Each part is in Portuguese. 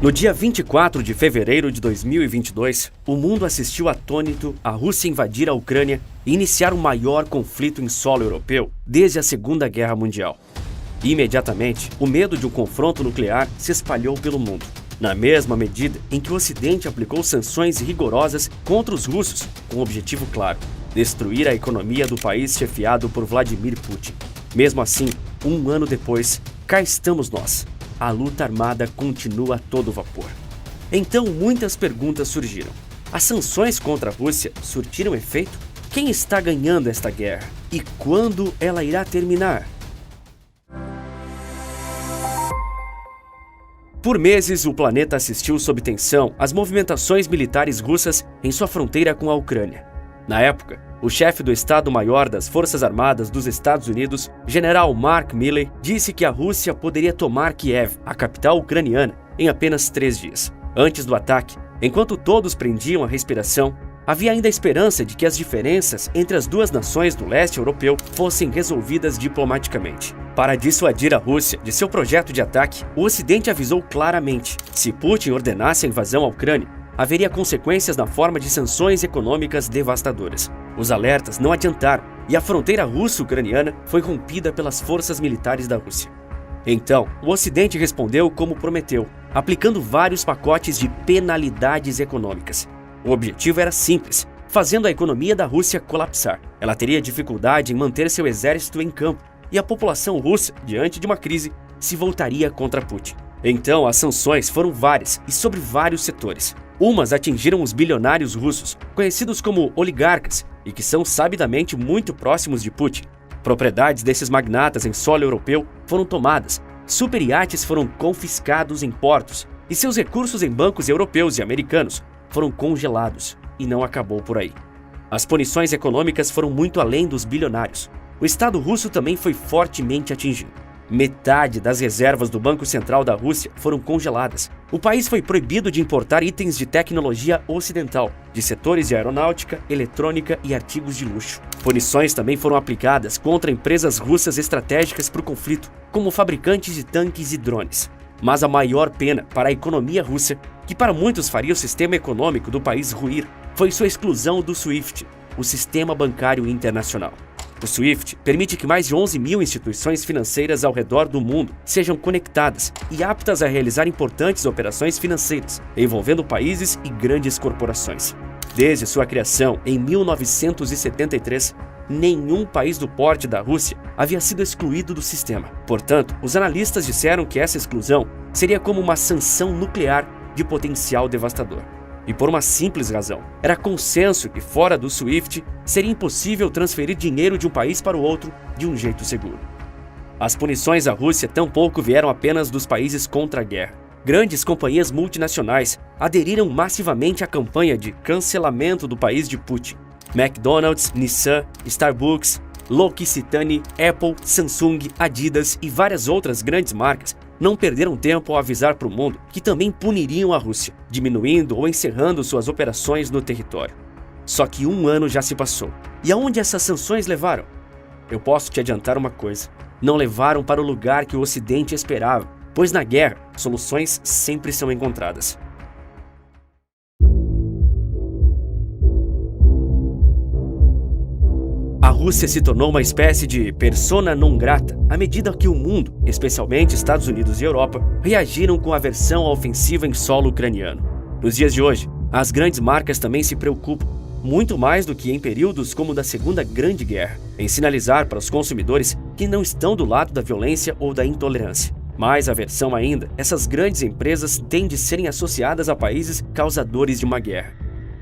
No dia 24 de fevereiro de 2022, o mundo assistiu atônito a Rússia invadir a Ucrânia e iniciar o maior conflito em solo europeu desde a Segunda Guerra Mundial. Imediatamente, o medo de um confronto nuclear se espalhou pelo mundo, na mesma medida em que o Ocidente aplicou sanções rigorosas contra os russos, com um objetivo claro: destruir a economia do país chefiado por Vladimir Putin. Mesmo assim, um ano depois, cá estamos nós. A luta armada continua a todo vapor. Então, muitas perguntas surgiram. As sanções contra a Rússia surtiram efeito? Quem está ganhando esta guerra? E quando ela irá terminar? Por meses, o planeta assistiu sob tensão às movimentações militares russas em sua fronteira com a Ucrânia. Na época, o chefe do Estado-Maior das Forças Armadas dos Estados Unidos, General Mark Milley, disse que a Rússia poderia tomar Kiev, a capital ucraniana, em apenas 3 dias. Antes do ataque, enquanto todos prendiam a respiração, havia ainda a esperança de que as diferenças entre as duas nações do leste europeu fossem resolvidas diplomaticamente. Para dissuadir a Rússia de seu projeto de ataque, o Ocidente avisou claramente: se Putin ordenasse a invasão à Ucrânia, haveria consequências na forma de sanções econômicas devastadoras. Os alertas não adiantaram e a fronteira russo-ucraniana foi rompida pelas forças militares da Rússia. Então, o Ocidente respondeu como prometeu, aplicando vários pacotes de penalidades econômicas. O objetivo era simples: fazendo a economia da Rússia colapsar. Ela teria dificuldade em manter seu exército em campo e a população russa, diante de uma crise, se voltaria contra Putin. Então, as sanções foram várias e sobre vários setores. Umas atingiram os bilionários russos, conhecidos como oligarcas, e que são sabidamente muito próximos de Putin. Propriedades desses magnatas em solo europeu foram tomadas, superiates foram confiscados em portos, e seus recursos em bancos europeus e americanos foram congelados, e não acabou por aí. As punições econômicas foram muito além dos bilionários. O Estado russo também foi fortemente atingido. Metade das reservas do Banco Central da Rússia foram congeladas. O país foi proibido de importar itens de tecnologia ocidental, de setores de aeronáutica, eletrônica e artigos de luxo. Punições também foram aplicadas contra empresas russas estratégicas para o conflito, como fabricantes de tanques e drones. Mas a maior pena para a economia russa, que para muitos faria o sistema econômico do país ruir, foi sua exclusão do SWIFT, o Sistema Bancário Internacional. O SWIFT permite que mais de 11 mil instituições financeiras ao redor do mundo sejam conectadas e aptas a realizar importantes operações financeiras, envolvendo países e grandes corporações. Desde sua criação, em 1973, nenhum país do porte da Rússia havia sido excluído do sistema. Portanto, os analistas disseram que essa exclusão seria como uma sanção nuclear de potencial devastador. E por uma simples razão: era consenso que fora do SWIFT seria impossível transferir dinheiro de um país para o outro de um jeito seguro. As punições à Rússia tampouco vieram apenas dos países contra a guerra. Grandes companhias multinacionais aderiram massivamente à campanha de cancelamento do país de Putin. McDonald's, Nissan, Starbucks, L'Occitane, Apple, Samsung, Adidas e várias outras grandes marcas não perderam tempo ao avisar para o mundo que também puniriam a Rússia, diminuindo ou encerrando suas operações no território. Só que um ano já se passou. E aonde essas sanções levaram? Eu posso te adiantar uma coisa: não levaram para o lugar que o Ocidente esperava, pois na guerra, soluções sempre são encontradas. A Rússia se tornou uma espécie de persona non grata à medida que o mundo, especialmente Estados Unidos e Europa, reagiram com aversão à ofensiva em solo ucraniano. Nos dias de hoje, as grandes marcas também se preocupam, muito mais do que em períodos como o da Segunda Grande Guerra, em sinalizar para os consumidores que não estão do lado da violência ou da intolerância. Mais aversão ainda, essas grandes empresas têm de serem associadas a países causadores de uma guerra.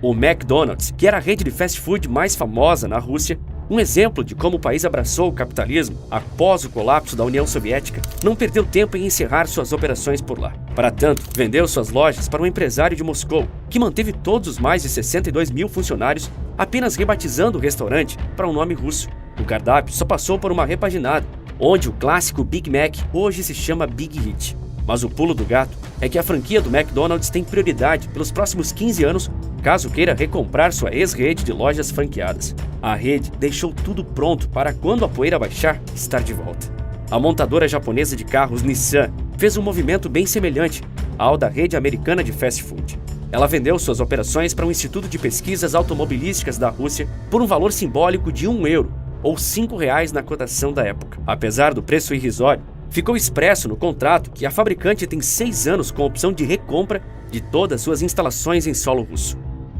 O McDonald's, que era a rede de fast food mais famosa na Rússia, um exemplo de como o país abraçou o capitalismo após o colapso da União Soviética, não perdeu tempo em encerrar suas operações por lá. Para tanto, vendeu suas lojas para um empresário de Moscou, que manteve todos os mais de 62 mil funcionários, apenas rebatizando o restaurante para um nome russo. O cardápio só passou por uma repaginada, onde o clássico Big Mac hoje se chama Big Hit. Mas o pulo do gato é que a franquia do McDonald's tem prioridade pelos próximos 15 anos, caso queira recomprar sua ex-rede de lojas franqueadas. A rede deixou tudo pronto para, quando a poeira baixar, estar de volta. A montadora japonesa de carros Nissan fez um movimento bem semelhante ao da rede americana de fast food. Ela vendeu suas operações para um instituto de pesquisas automobilísticas da Rússia por um valor simbólico de €1, ou R$ 5 na cotação da época. Apesar do preço irrisório, ficou expresso no contrato que a fabricante tem 6 anos com opção de recompra de todas suas instalações em solo russo.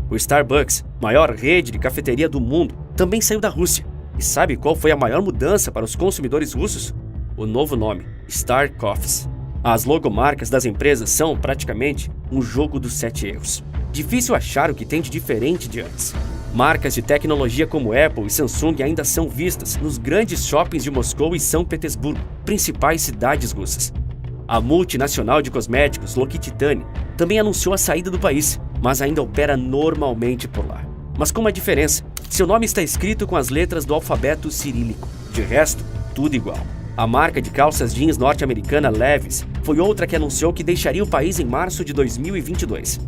O Starbucks, maior rede de cafeteria do mundo, também saiu da Rússia. E sabe qual foi a maior mudança para os consumidores russos? O novo nome, Star Coffee. As logomarcas das empresas são, praticamente, um jogo dos 7 erros. Difícil achar o que tem de diferente de antes. Marcas de tecnologia como Apple e Samsung ainda são vistas nos grandes shoppings de Moscou e São Petersburgo, principais cidades russas. A multinacional de cosméticos L'Occitane também anunciou a saída do país, mas ainda opera normalmente por lá. Mas com uma diferença, seu nome está escrito com as letras do alfabeto cirílico. De resto, tudo igual. A marca de calças jeans norte-americana Levi's foi outra que anunciou que deixaria o país em março de 2022.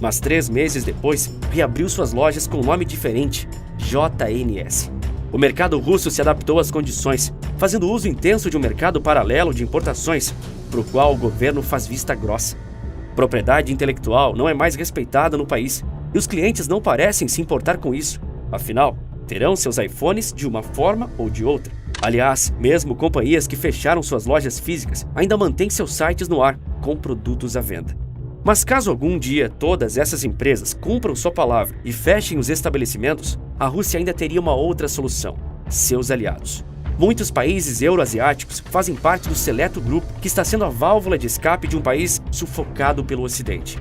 Mas 3 meses depois, reabriu suas lojas com um nome diferente, JNS. O mercado russo se adaptou às condições, fazendo uso intenso de um mercado paralelo de importações, para o qual o governo faz vista grossa. Propriedade intelectual não é mais respeitada no país, e os clientes não parecem se importar com isso. Afinal, terão seus iPhones de uma forma ou de outra. Aliás, mesmo companhias que fecharam suas lojas físicas ainda mantêm seus sites no ar, com produtos à venda. Mas caso algum dia todas essas empresas cumpram sua palavra e fechem os estabelecimentos, a Rússia ainda teria uma outra solução: seus aliados. Muitos países euroasiáticos fazem parte do seleto grupo que está sendo a válvula de escape de um país sufocado pelo Ocidente.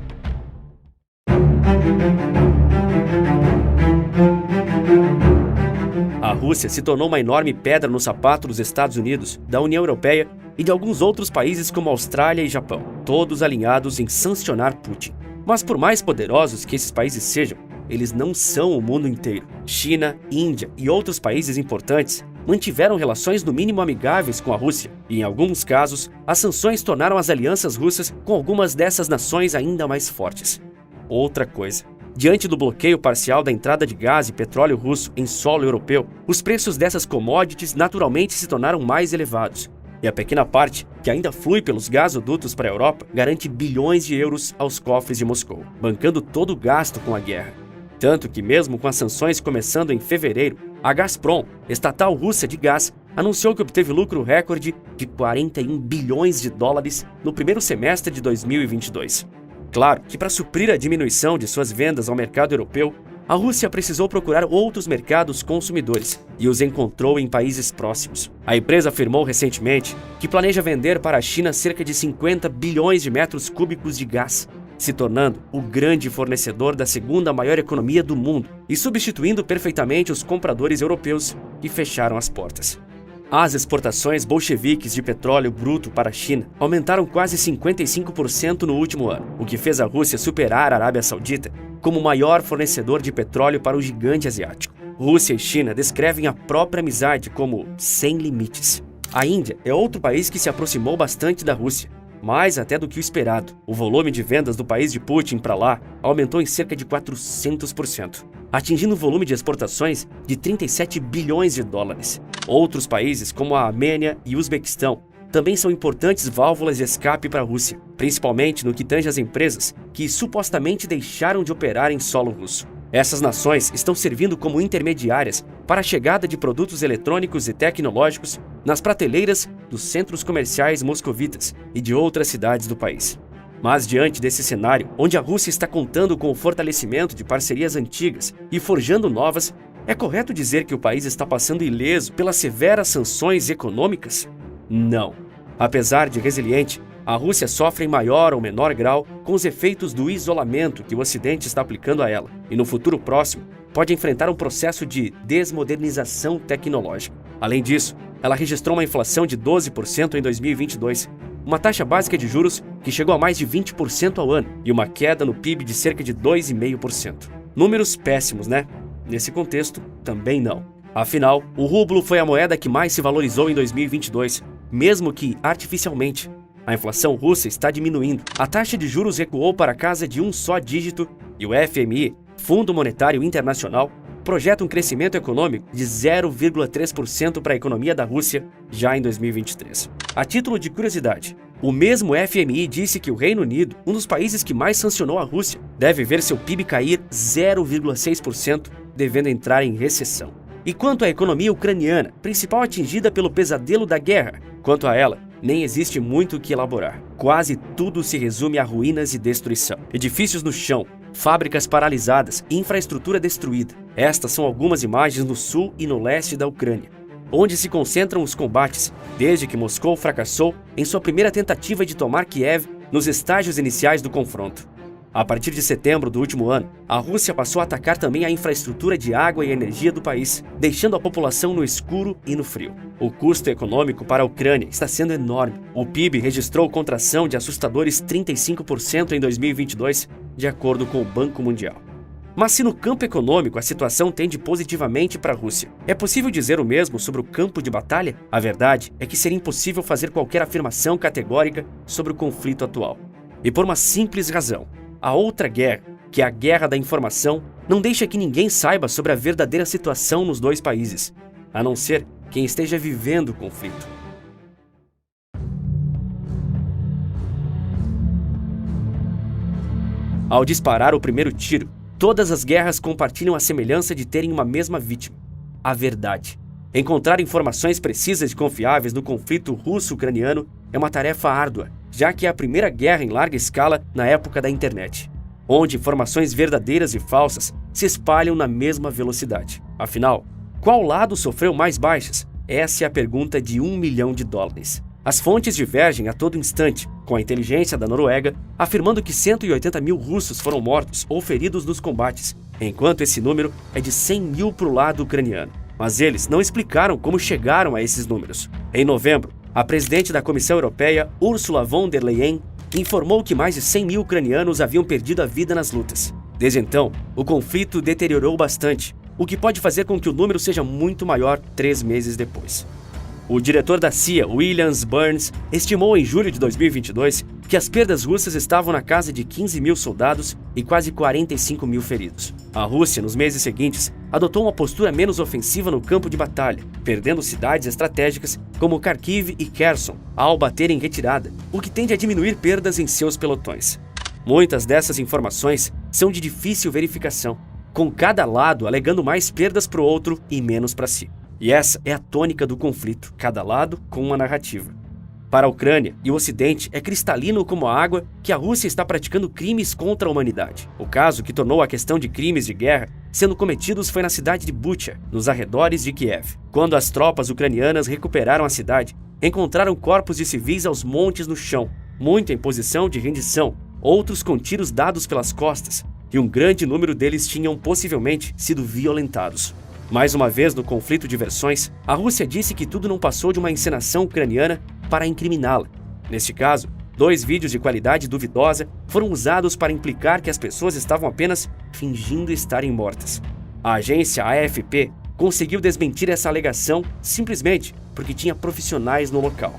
A Rússia se tornou uma enorme pedra no sapato dos Estados Unidos, da União Europeia e de alguns outros países como Austrália e Japão, todos alinhados em sancionar Putin. Mas por mais poderosos que esses países sejam, eles não são o mundo inteiro. China, Índia e outros países importantes mantiveram relações no mínimo amigáveis com a Rússia, e em alguns casos, as sanções tornaram as alianças russas com algumas dessas nações ainda mais fortes. Outra coisa: diante do bloqueio parcial da entrada de gás e petróleo russo em solo europeu, os preços dessas commodities naturalmente se tornaram mais elevados. E a pequena parte que ainda flui pelos gasodutos para a Europa garante bilhões de euros aos cofres de Moscou, bancando todo o gasto com a guerra. Tanto que, mesmo com as sanções começando em fevereiro, a Gazprom, estatal russa de gás, anunciou que obteve lucro recorde de $41 bilhões no primeiro semestre de 2022. Claro que, para suprir a diminuição de suas vendas ao mercado europeu, a Rússia precisou procurar outros mercados consumidores e os encontrou em países próximos. A empresa afirmou recentemente que planeja vender para a China cerca de 50 bilhões de metros cúbicos de gás, se tornando o grande fornecedor da segunda maior economia do mundo e substituindo perfeitamente os compradores europeus que fecharam as portas. As exportações bolcheviques de petróleo bruto para a China aumentaram quase 55% no último ano, o que fez a Rússia superar a Arábia Saudita como o maior fornecedor de petróleo para o gigante asiático. Rússia e China descrevem a própria amizade como sem limites. A Índia é outro país que se aproximou bastante da Rússia, mais até do que o esperado. O volume de vendas do país de Putin para lá aumentou em cerca de 400%, atingindo o volume de exportações de $37 bilhões. Outros países, como a Armênia e o Uzbequistão, também são importantes válvulas de escape para a Rússia, principalmente no que tange às empresas que supostamente deixaram de operar em solo russo. Essas nações estão servindo como intermediárias para a chegada de produtos eletrônicos e tecnológicos nas prateleiras dos centros comerciais moscovitas e de outras cidades do país. Mas diante desse cenário, onde a Rússia está contando com o fortalecimento de parcerias antigas e forjando novas, é correto dizer que o país está passando ileso pelas severas sanções econômicas? Não. Apesar de resiliente, a Rússia sofre em maior ou menor grau com os efeitos do isolamento que o Ocidente está aplicando a ela, e no futuro próximo pode enfrentar um processo de desmodernização tecnológica. Além disso, ela registrou uma inflação de 12% em 2022, uma taxa básica de juros que chegou a mais de 20% ao ano e uma queda no PIB de cerca de 2,5%. Números péssimos, né? Nesse contexto, também não. Afinal, o rublo foi a moeda que mais se valorizou em 2022, mesmo que artificialmente. A inflação russa está diminuindo, a taxa de juros recuou para a casa de um só dígito e o FMI, Fundo Monetário Internacional, projeta um crescimento econômico de 0,3% para a economia da Rússia já em 2023. A título de curiosidade, O mesmo FMI disse que o Reino Unido, um dos países que mais sancionou a Rússia, deve ver seu PIB cair 0,6%, devendo entrar em recessão. E quanto à economia ucraniana, principal atingida pelo pesadelo da guerra, quanto a ela, nem existe muito o que elaborar. Quase tudo se resume a ruínas e destruição. Edifícios no chão, fábricas paralisadas e infraestrutura destruída. Estas são algumas imagens no sul e no leste da Ucrânia, onde se concentram os combates, desde que Moscou fracassou em sua primeira tentativa de tomar Kiev nos estágios iniciais do confronto. A partir de setembro do último ano, a Rússia passou a atacar também a infraestrutura de água e energia do país, deixando a população no escuro e no frio. O custo econômico para a Ucrânia está sendo enorme. O PIB registrou contração de assustadores 35% em 2022, de acordo com o Banco Mundial. Mas se no campo econômico a situação tende positivamente para a Rússia, é possível dizer o mesmo sobre o campo de batalha? A verdade é que seria impossível fazer qualquer afirmação categórica sobre o conflito atual. E por uma simples razão: a outra guerra, que é a guerra da informação, não deixa que ninguém saiba sobre a verdadeira situação nos dois países, a não ser quem esteja vivendo o conflito. Ao disparar o primeiro tiro, todas as guerras compartilham a semelhança de terem uma mesma vítima: a verdade. Encontrar informações precisas e confiáveis no conflito russo-ucraniano é uma tarefa árdua, já que é a primeira guerra em larga escala na época da internet, onde informações verdadeiras e falsas se espalham na mesma velocidade. Afinal, qual lado sofreu mais baixas? Essa é a pergunta de $1 milhão. As fontes divergem a todo instante, com a inteligência da Noruega afirmando que 180 mil russos foram mortos ou feridos nos combates, enquanto esse número é de 100 mil para o lado ucraniano. Mas eles não explicaram como chegaram a esses números. Em novembro, a presidente da Comissão Europeia, Ursula von der Leyen, informou que mais de 100 mil ucranianos haviam perdido a vida nas lutas. Desde então, o conflito deteriorou bastante, o que pode fazer com que o número seja muito maior 3 meses depois. O diretor da CIA, William Burns, estimou em julho de 2022 que as perdas russas estavam na casa de 15 mil soldados e quase 45 mil feridos. A Rússia, nos meses seguintes, adotou uma postura menos ofensiva no campo de batalha, perdendo cidades estratégicas como Kharkiv e Kherson ao bater em retirada, o que tende a diminuir perdas em seus pelotões. Muitas dessas informações são de difícil verificação, com cada lado alegando mais perdas para o outro e menos para si. E essa é a tônica do conflito, cada lado com uma narrativa. Para a Ucrânia e o Ocidente, é cristalino como a água que a Rússia está praticando crimes contra a humanidade. O caso que tornou a questão de crimes de guerra sendo cometidos foi na cidade de Bucha, nos arredores de Kiev. Quando as tropas ucranianas recuperaram a cidade, encontraram corpos de civis aos montes no chão, muito em posição de rendição, outros com tiros dados pelas costas, e um grande número deles tinham possivelmente sido violentados. Mais uma vez no conflito de versões, a Rússia disse que tudo não passou de uma encenação ucraniana para incriminá-la. Neste caso, 2 vídeos de qualidade duvidosa foram usados para implicar que as pessoas estavam apenas fingindo estarem mortas. A agência AFP conseguiu desmentir essa alegação simplesmente porque tinha profissionais no local.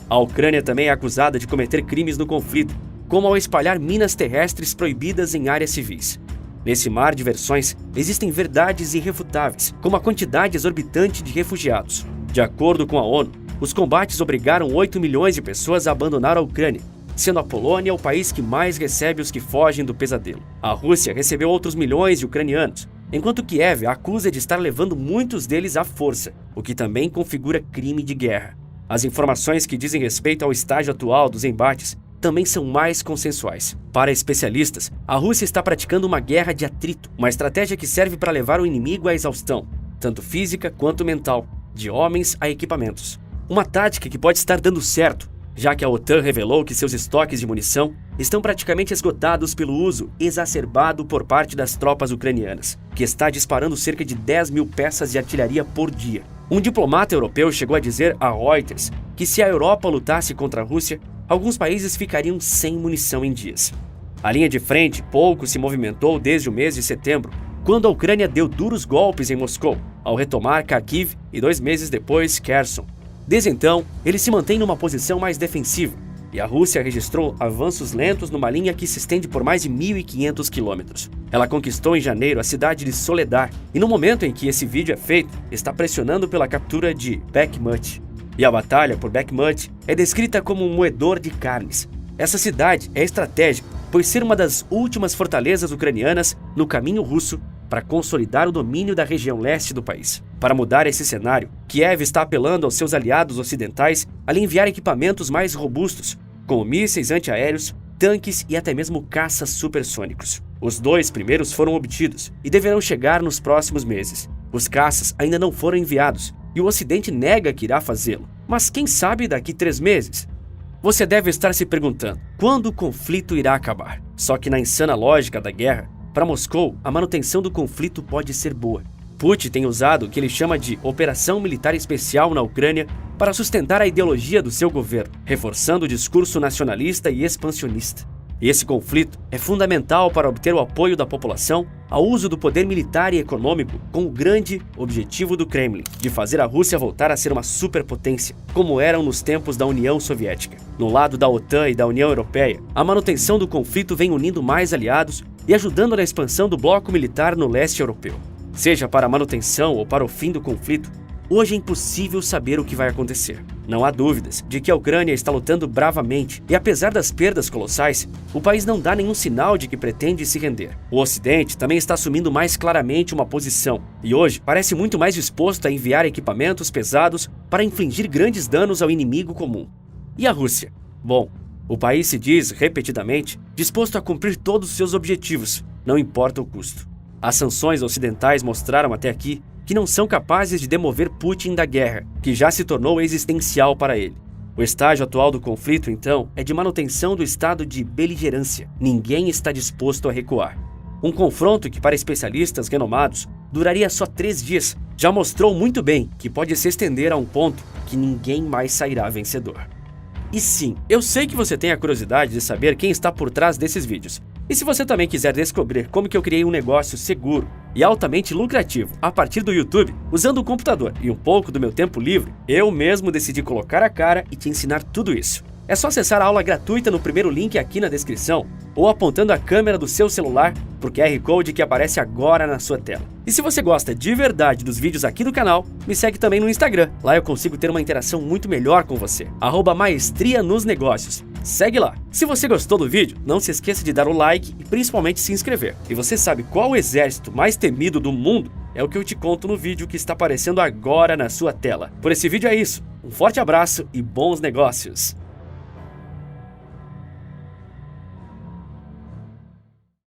A Ucrânia também é acusada de cometer crimes no conflito, como ao espalhar minas terrestres proibidas em áreas civis. Nesse mar de versões, existem verdades irrefutáveis, como a quantidade exorbitante de refugiados. De acordo com a ONU, os combates obrigaram 8 milhões de pessoas a abandonar a Ucrânia, sendo a Polônia o país que mais recebe os que fogem do pesadelo. A Rússia recebeu outros milhões de ucranianos, enquanto Kiev a acusa de estar levando muitos deles à força, o que também configura crime de guerra. As informações que dizem respeito ao estágio atual dos embates também são mais consensuais. Para especialistas, a Rússia está praticando uma guerra de atrito, uma estratégia que serve para levar o inimigo à exaustão, tanto física quanto mental, de homens a equipamentos. Uma tática que pode estar dando certo, já que a OTAN revelou que seus estoques de munição estão praticamente esgotados pelo uso exacerbado por parte das tropas ucranianas, que está disparando cerca de 10 mil peças de artilharia por dia. Um diplomata europeu chegou a dizer a Reuters que se a Europa lutasse contra a Rússia, alguns países ficariam sem munição em dias. A linha de frente pouco se movimentou desde o mês de setembro, quando a Ucrânia deu duros golpes em Moscou, ao retomar Kharkiv e 2 meses depois Kherson. Desde então, ele se mantém numa posição mais defensiva, e a Rússia registrou avanços lentos numa linha que se estende por mais de 1.500 quilômetros. Ela conquistou em janeiro a cidade de Soledar, e no momento em que esse vídeo é feito, está pressionando pela captura de Bakhmut. E a batalha por Bakhmut é descrita como um moedor de carnes. Essa cidade é estratégica, pois ser uma das últimas fortalezas ucranianas no caminho russo para consolidar o domínio da região leste do país. Para mudar esse cenário, Kiev está apelando aos seus aliados ocidentais a lhe enviar equipamentos mais robustos, como mísseis antiaéreos, tanques e até mesmo caças supersônicos. Os 2 primeiros foram obtidos e deverão chegar nos próximos meses. Os caças ainda não foram enviados e o Ocidente nega que irá fazê-lo. Mas quem sabe daqui 3 meses? Você deve estar se perguntando, quando o conflito irá acabar? Só que na insana lógica da guerra, para Moscou, a manutenção do conflito pode ser boa. Putin tem usado o que ele chama de Operação Militar Especial na Ucrânia para sustentar a ideologia do seu governo, reforçando o discurso nacionalista e expansionista. E esse conflito é fundamental para obter o apoio da população ao uso do poder militar e econômico com o grande objetivo do Kremlin, de fazer a Rússia voltar a ser uma superpotência, como eram nos tempos da União Soviética. No lado da OTAN e da União Europeia, a manutenção do conflito vem unindo mais aliados e ajudando na expansão do bloco militar no leste europeu. Seja para a manutenção ou para o fim do conflito, hoje é impossível saber o que vai acontecer. Não há dúvidas de que a Ucrânia está lutando bravamente e, apesar das perdas colossais, o país não dá nenhum sinal de que pretende se render. O Ocidente também está assumindo mais claramente uma posição e hoje parece muito mais disposto a enviar equipamentos pesados para infligir grandes danos ao inimigo comum. E a Rússia? Bom, o país se diz, repetidamente, disposto a cumprir todos os seus objetivos, não importa o custo. As sanções ocidentais mostraram até aqui que não são capazes de demover Putin da guerra, que já se tornou existencial para ele. O estágio atual do conflito, então, é de manutenção do estado de beligerância. Ninguém está disposto a recuar. Um confronto que, para especialistas renomados, duraria só 3 dias, já mostrou muito bem que pode se estender a um ponto que ninguém mais sairá vencedor. E sim, eu sei que você tem a curiosidade de saber quem está por trás desses vídeos. E se você também quiser descobrir como que eu criei um negócio seguro e altamente lucrativo a partir do YouTube, usando o computador e um pouco do meu tempo livre, eu mesmo decidi colocar a cara e te ensinar tudo isso. É só acessar a aula gratuita no primeiro link aqui na descrição ou apontando a câmera do seu celular para o QR Code que aparece agora na sua tela. E se você gosta de verdade dos vídeos aqui do canal, me segue também no Instagram. Lá eu consigo ter uma interação muito melhor com você. @maestria nos negócios. Segue lá. Se você gostou do vídeo, não se esqueça de dar o like e principalmente se inscrever. E você sabe qual o exército mais temido do mundo? É o que eu te conto no vídeo que está aparecendo agora na sua tela. Por esse vídeo é isso. Um forte abraço e bons negócios!